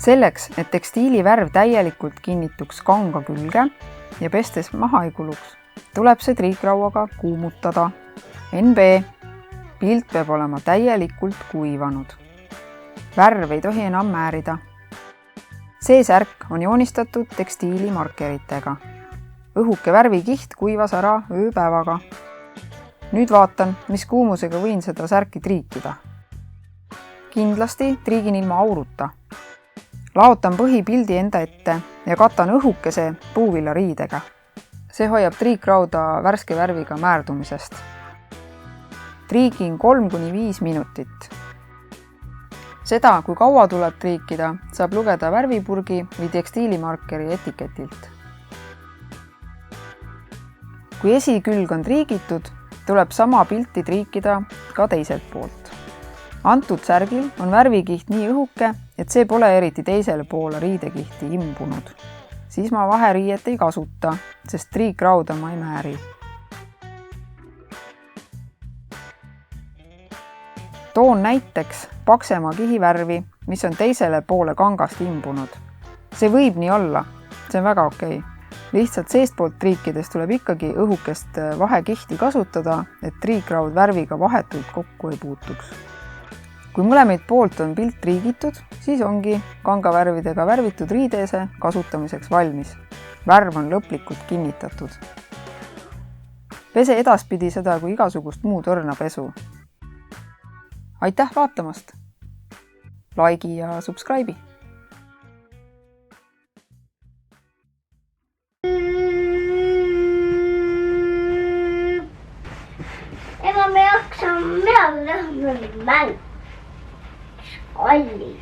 Selleks, et tekstiili värv täielikult kinnituks kanga külge ja pestes maha ei kuluks, tuleb see triikrauaga kuumutada. NB. Pilt peab olema täielikult kuivanud. Värv ei tohi enam määrida. See särk on joonistatud tekstiilimarkeritega. Õhuke värvikiht kuivas ära ööpäevaga. Nüüd vaatan, mis kuumusega võin seda särki triikida. Kindlasti triigin ilma auruta. Laotan põhipildi enda ette ja katan õhukese puuvillariidega. See hoiab triikrauda värske värviga määrdumisest. Triigin 3–5 minutit. Seda, kui kaua tuleb triikida, saab lugeda värvipurgi või tekstiilimarkeri etiketilt. Kui esikülg on triigitud, tuleb sama pilti triikida ka teiselt poolt. Antud särgil on värvikiht nii õhuke, et see pole eriti teisele poole riidekihti imbunud. Siis ma vaheriiet ei kasuta, sest triikrauda ma ei määri. Toon näiteks paksema kihivärvi, mis on teisele poole kangast imbunud. See võib nii olla, see on väga okei. Lihtsalt seestpoolt triikides tuleb ikkagi õhukest vahekihti kasutada, et triikraud värviga vahetult kokku ei puutuks. Kui mõlemid poolt on pilt triigitud, siis ongi kangavärvidega värvitud riideese kasutamiseks valmis. Värv on lõplikult kinnitatud. Pese edaspidi seda kui igasugust muud õrnapesu. Aitäh vaatamast! Laigi ja subscribe'i! Ega me jaksa midagi teha mäng. Kalli.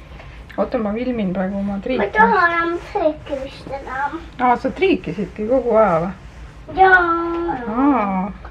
Oota, ma filmin praegu oma triiki. Ma ei taha enam triiki vist enam. Sa triikisidki kogu aja või? Jaa.